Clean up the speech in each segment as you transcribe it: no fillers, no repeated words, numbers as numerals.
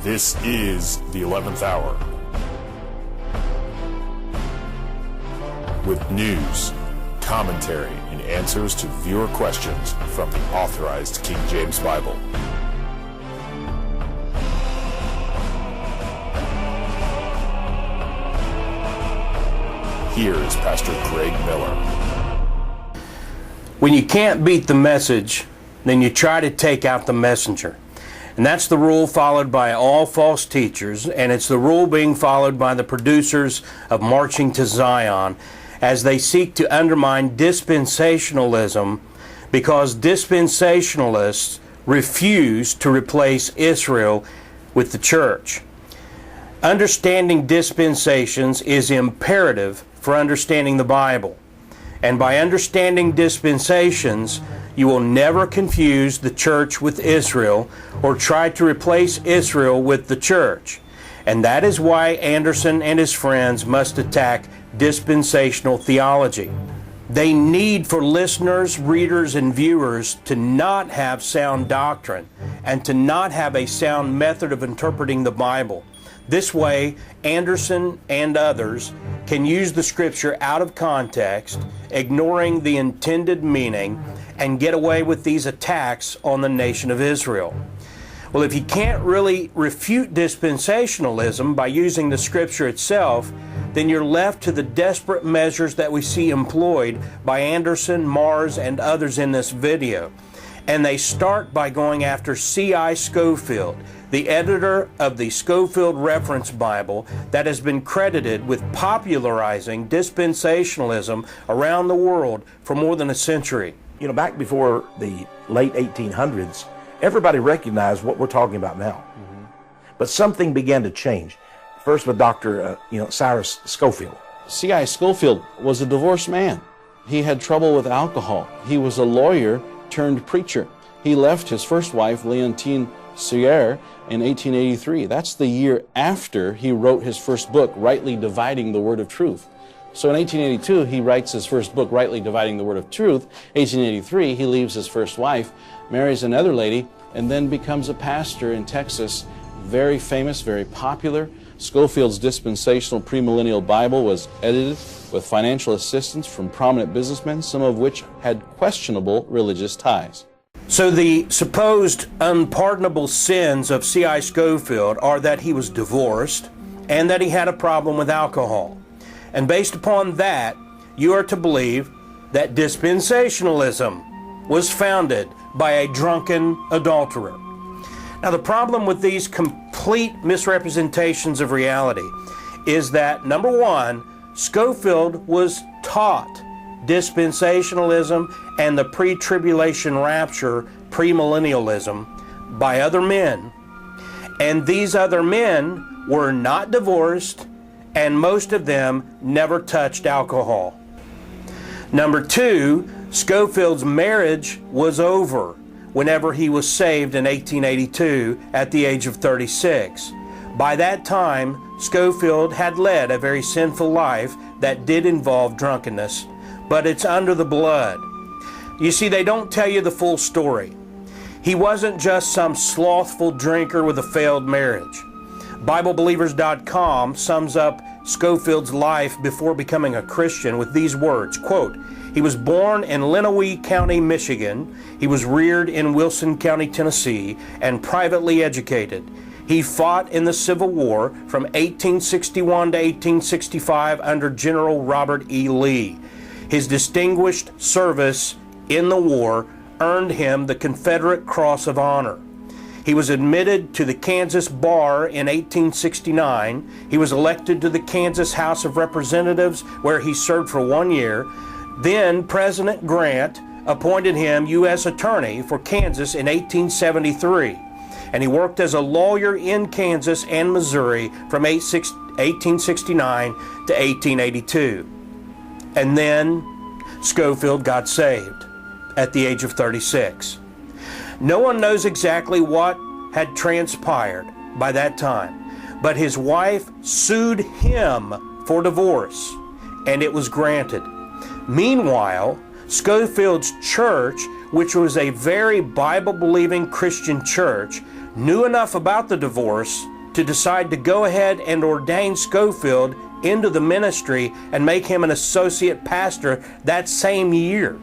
This is the 11th hour. With news, commentary, and answers to viewer questions from the Authorized King James Bible. Here is Pastor Greg Miller. When you can't beat the message, then you try to take out the messenger. And that's the rule followed by all false teachers, and it's the rule being followed by the producers of Marching to Zion as they seek to undermine dispensationalism, because dispensationalists refuse to replace Israel with the church. Understanding dispensations is imperative for understanding the Bible. And by understanding dispensations, you will never confuse the church with Israel or try to replace Israel with the church. And that is why Anderson and his friends must attack dispensational theology. They need for listeners, readers, and viewers to not have sound doctrine and to not have a sound method of interpreting the Bible. This way, Anderson and others can use the scripture out of context, ignoring the intended meaning, and get away with these attacks on the nation of Israel. Well, if you can't really refute dispensationalism by using the scripture itself, then you're left to the desperate measures that we see employed by Anderson, Mars, and others in this video. And they start by going after C.I. Scofield, the editor of the Scofield Reference Bible that has been credited with popularizing dispensationalism around the world for more than a century. You know, back before the late 1800s, everybody recognized what we're talking about now. But something began to change. First with Dr. Cyrus Scofield. C.I. Scofield was a divorced man. He had trouble with alcohol. He was a lawyer turned preacher. He left his first wife, Leontine Sierre, in 1883. That's the year after he wrote his first book, Rightly Dividing the Word of Truth. So in 1882, he writes his first book, Rightly Dividing the Word of Truth. 1883, he leaves his first wife, marries another lady, and then becomes a pastor in Texas. Very famous, very popular. Scofield's dispensational premillennial Bible was edited with financial assistance from prominent businessmen, some of which had questionable religious ties. So the supposed unpardonable sins of C.I. Scofield are that he was divorced and that he had a problem with alcohol. And based upon that, you are to believe that dispensationalism was founded by a drunken adulterer. Now, the problem with these complete misrepresentations of reality is that, number one, Scofield was taught dispensationalism and the pre-tribulation rapture, premillennialism, by other men. And these other men were not divorced, and most of them never touched alcohol. Number two, Scofield's marriage was over whenever he was saved in 1882 at the age of 36. By that time, Scofield had led a very sinful life that did involve drunkenness, but it's under the blood. You see, they don't tell you the full story. He wasn't just some slothful drinker with a failed marriage. BibleBelievers.com sums up Scofield's life before becoming a Christian with these words, quote, "He was born in Lenawee County, Michigan. He was reared in Wilson County, Tennessee, and privately educated. He fought in the Civil War from 1861 to 1865 under General Robert E. Lee. His distinguished service in the war earned him the Confederate Cross of Honor. He was admitted to the Kansas bar in 1869. He was elected to the Kansas House of Representatives, where he served for 1 year. Then President Grant appointed him U.S. Attorney for Kansas in 1873. And he worked as a lawyer in Kansas and Missouri from 1869 to 1882. And then Scofield got saved at the age of 36. No one knows exactly what had transpired by that time, but his wife sued him for divorce, and it was granted. Meanwhile, Scofield's church, which was a very Bible-believing Christian church, knew enough about the divorce to decide to go ahead and ordain Scofield into the ministry and make him an associate pastor that same year.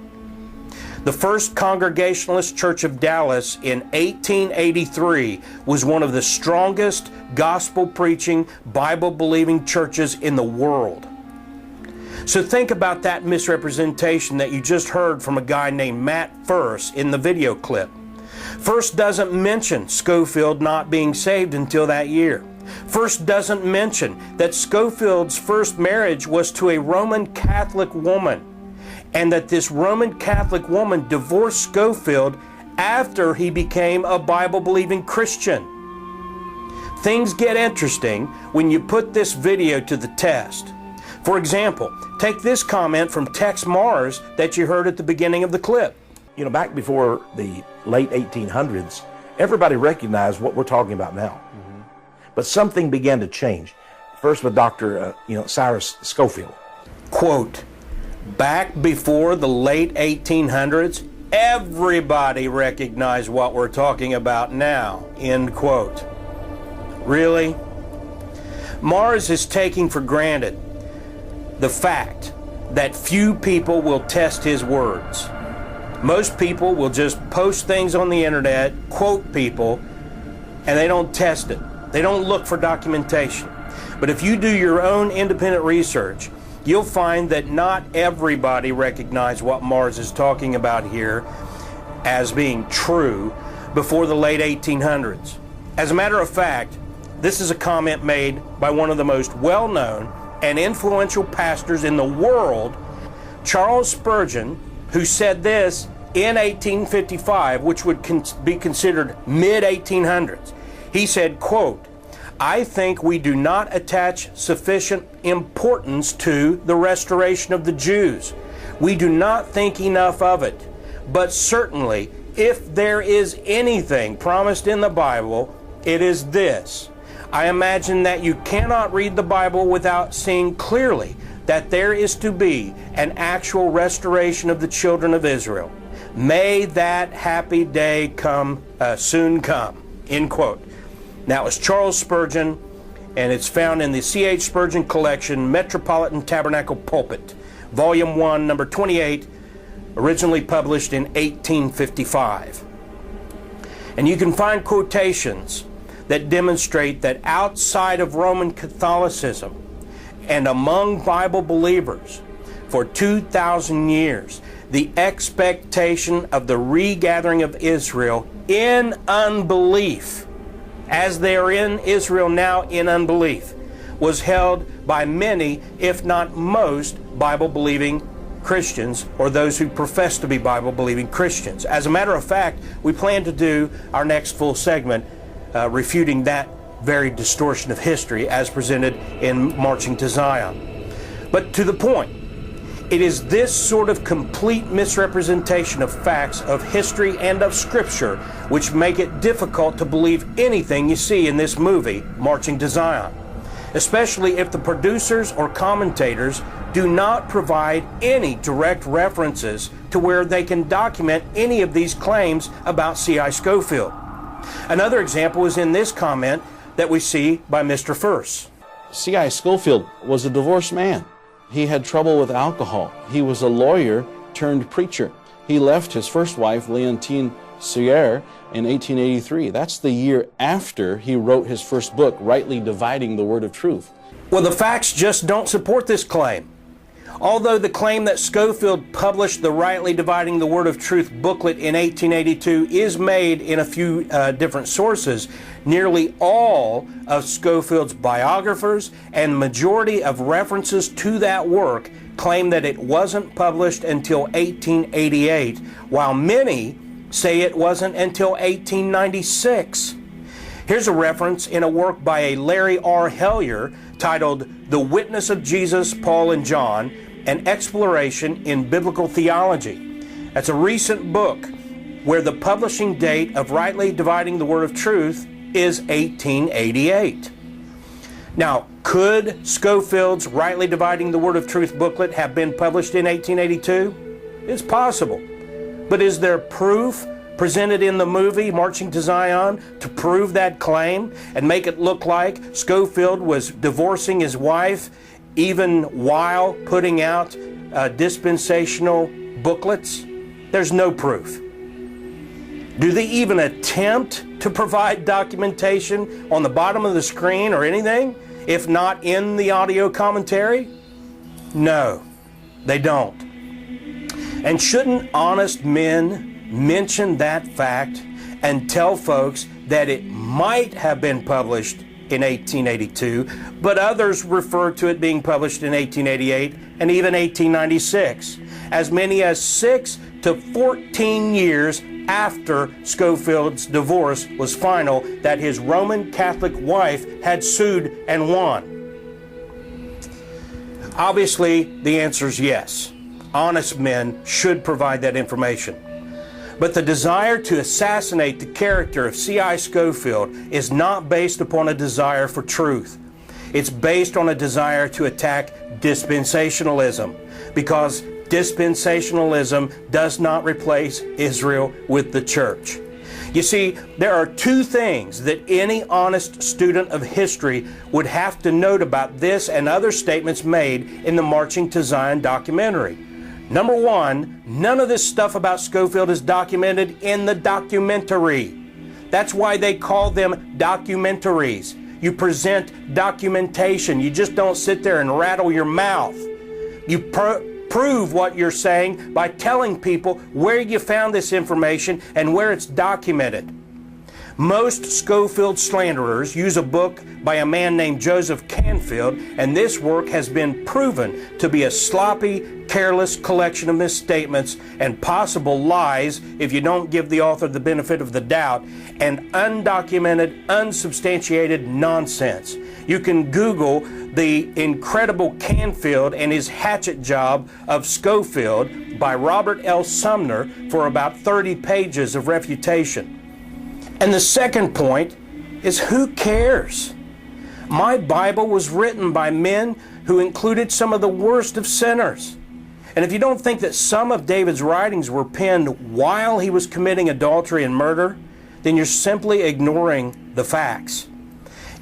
The First Congregationalist Church of Dallas in 1883 was one of the strongest gospel-preaching, Bible-believing churches in the world. So think about that misrepresentation that you just heard from a guy named Matt First in the video clip. First doesn't mention Scofield not being saved until that year. First doesn't mention that Scofield's first marriage was to a Roman Catholic woman, and that this Roman Catholic woman divorced Scofield after he became a Bible-believing Christian. Things get interesting when you put this video to the test. For example, take this comment from Tex Mars that you heard at the beginning of the clip. You know, back before the late 1800s, everybody recognized what we're talking about now. But something began to change. First with Dr. Cyrus Scofield. Quote, back before the late 1800s, everybody recognized what we're talking about now, end quote. Really? Mars is taking for granted the fact that few people will test his words. Most people will just post things on the internet, quote people, and they don't test it. They don't look for documentation. But if you do your own independent research, you'll find that not everybody recognized what Mars is talking about here as being true before the late 1800s. As a matter of fact, this is a comment made by one of the most well-known and influential pastors in the world, Charles Spurgeon, who said this in 1855, which would be considered mid-1800s. He said, quote, I think we do not attach sufficient importance to the restoration of the Jews. We do not think enough of it. But certainly, if there is anything promised in the Bible, it is this. I imagine that you cannot read the Bible without seeing clearly that there is to be an actual restoration of the children of Israel. May that happy day soon come, end quote. Now, it's Charles Spurgeon, and it's found in the C.H. Spurgeon Collection, Metropolitan Tabernacle Pulpit, Volume 1, number 28, originally published in 1855. And you can find quotations that demonstrate that outside of Roman Catholicism and among Bible believers for 2,000 years, the expectation of the regathering of Israel in unbelief, as they are in Israel now in unbelief, was held by many, if not most, Bible-believing Christians, or those who profess to be Bible-believing Christians. As a matter of fact, we plan to do our next full segment refuting that very distortion of history as presented in Marching to Zion. But to the point, it is this sort of complete misrepresentation of facts, of history, and of Scripture which make it difficult to believe anything you see in this movie, Marching to Zion, especially if the producers or commentators do not provide any direct references to where they can document any of these claims about C.I. Scofield. Another example is in this comment that we see by Mr. First. C.I. Scofield was a divorced man. He had trouble with alcohol. He was a lawyer turned preacher. He left his first wife, Leontine Suyer, in 1883. That's the year after he wrote his first book, Rightly Dividing the Word of Truth. Well, the facts just don't support this claim. Although the claim that Scofield published the Rightly Dividing the Word of Truth booklet in 1882 is made in a few different sources, nearly all of Scofield's biographers and majority of references to that work claim that it wasn't published until 1888, while many say it wasn't until 1896. Here's a reference in a work by a Larry R. Hellyer titled The Witness of Jesus, Paul, and John, An Exploration in Biblical Theology. That's a recent book where the publishing date of Rightly Dividing the Word of Truth is 1888. Now, could Scofield's Rightly Dividing the Word of Truth booklet have been published in 1882? It's possible. But is there proof presented in the movie Marching to Zion to prove that claim and make it look like Scofield was divorcing his wife even while putting out dispensational booklets? There's no proof. Do they even attempt to provide documentation on the bottom of the screen or anything, if not in the audio commentary? No, they don't. And shouldn't honest men mention that fact and tell folks that it might have been published in 1882, but others refer to it being published in 1888 and even 1896, as many as 6 to 14 years after Scofield's divorce was final, that his Roman Catholic wife had sued and won? Obviously, the answer is yes. Honest men should provide that information. But the desire to assassinate the character of C.I. Scofield is not based upon a desire for truth. It's based on a desire to attack dispensationalism, because dispensationalism does not replace Israel with the church. You see, there are two things that any honest student of history would have to note about this and other statements made in the Marching to Zion documentary. Number one, none of this stuff about Scofield is documented in the documentary. That's why they call them documentaries. You present documentation. You just don't sit there and rattle your mouth. You prove what you're saying by telling people where you found this information and where it's documented. Most Scofield slanderers use a book by a man named Joseph Canfield, and this work has been proven to be a sloppy, careless collection of misstatements and possible lies, if you don't give the author the benefit of the doubt, and undocumented, unsubstantiated nonsense. You can Google the incredible Canfield and his hatchet job of Scofield by Robert L. Sumner for about 30 pages of refutation. And the second point is, who cares? My Bible was written by men who included some of the worst of sinners. And if you don't think that some of David's writings were penned while he was committing adultery and murder, then you're simply ignoring the facts.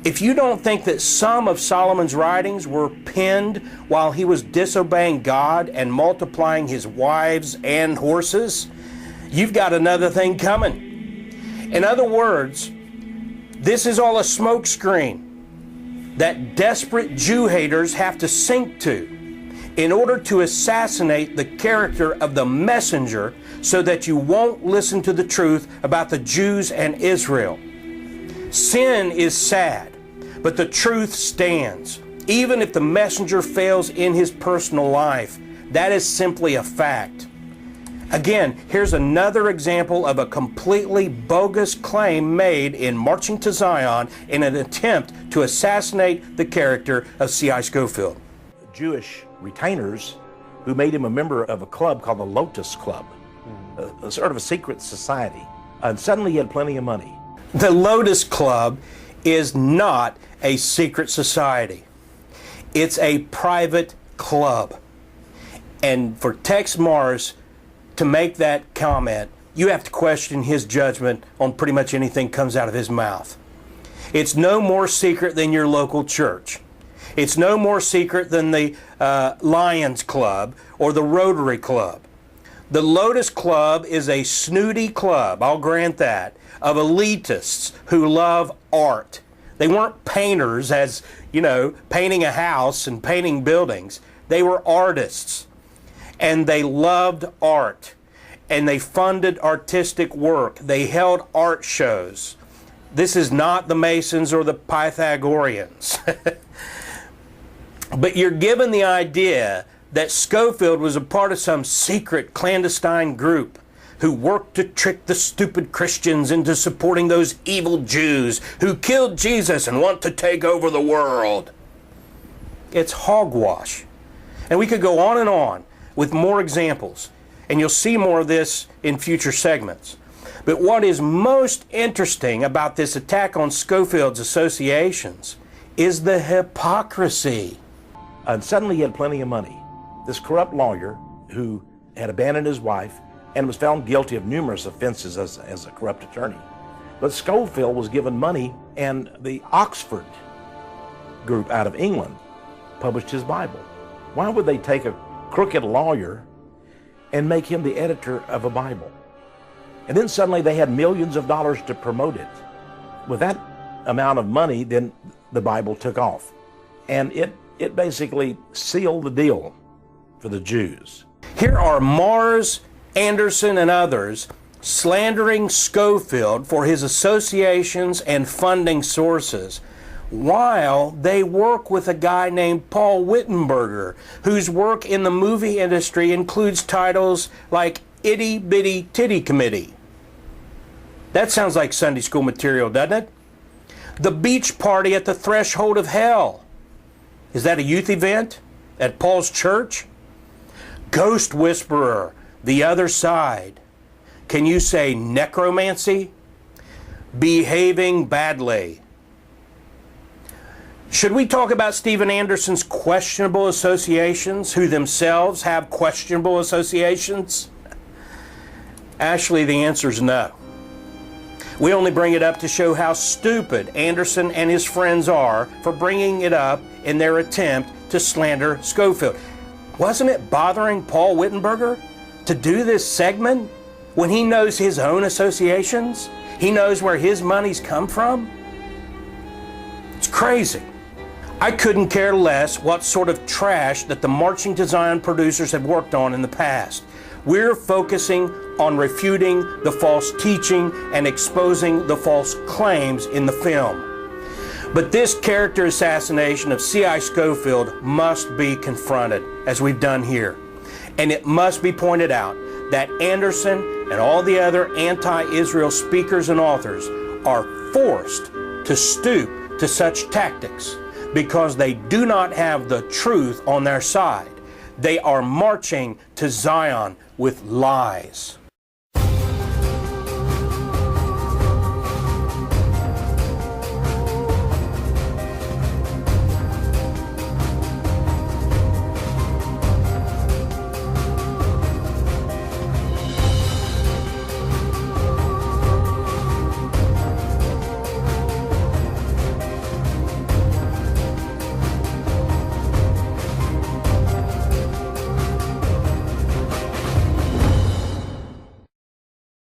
If you don't think that some of Solomon's writings were penned while he was disobeying God and multiplying his wives and horses, you've got another thing coming. In other words, this is all a smokescreen that desperate Jew haters have to sink to in order to assassinate the character of the messenger so that you won't listen to the truth about the Jews and Israel. Sin is sad, but the truth stands. Even if the messenger fails in his personal life, that is simply a fact. Again, here's another example of a completely bogus claim made in Marching to Zion in an attempt to assassinate the character of C.I. Scofield. Jewish retainers who made him a member of a club called the Lotus Club, a sort of a secret society. And suddenly he had plenty of money. The Lotus Club is not a secret society. It's a private club. And for Tex Mars to make that comment, you have to question his judgment on pretty much anything comes out of his mouth. It's no more secret than your local church. It's no more secret than the Lions Club or the Rotary Club. The Lotus Club is a snooty club, I'll grant that, of elitists who love art. They weren't painters, as, you know, painting a house and painting buildings. They were artists. And they loved art, and they funded artistic work. They held art shows. This is not the Masons or the Pythagoreans. But you're given the idea that Scofield was a part of some secret clandestine group who worked to trick the stupid Christians into supporting those evil Jews who killed Jesus and want to take over the world. It's hogwash. And we could go on with more examples, and you'll see more of this in future segments. But what is most interesting about this attack on Scofield's associations is the hypocrisy. And suddenly he had plenty of money. This corrupt lawyer who had abandoned his wife and was found guilty of numerous offenses as a corrupt attorney. But Scofield was given money, and the Oxford group out of England published his Bible. Why would they take a crooked lawyer and make him the editor of a Bible? And then suddenly they had millions of dollars to promote it. With that amount of money, then the Bible took off. And it basically sealed the deal for the Jews. Here are Mars, Anderson, and others slandering Scofield for his associations and funding sources, while they work with a guy named Paul Wittenberger, whose work in the movie industry includes titles like Itty Bitty Titty Committee. That sounds like Sunday school material, doesn't it? The Beach Party at the Threshold of Hell. Is that a youth event at Paul's church? Ghost Whisperer, The Other Side. Can you say necromancy? Behaving badly. Should we talk about Steven Anderson's questionable associations, who themselves have questionable associations? Actually, the answer is no. We only bring it up to show how stupid Anderson and his friends are for bringing it up in their attempt to slander Scofield. Wasn't it bothering Paul Wittenberger to do this segment when he knows his own associations? He knows where his money's come from? It's crazy. I couldn't care less what sort of trash that the Marching to Zion producers have worked on in the past. We're focusing on refuting the false teaching and exposing the false claims in the film. But this character assassination of C.I. Scofield must be confronted, as we've done here. And it must be pointed out that Anderson and all the other anti-Israel speakers and authors are forced to stoop to such tactics because they do not have the truth on their side. They are marching to Zion with lies.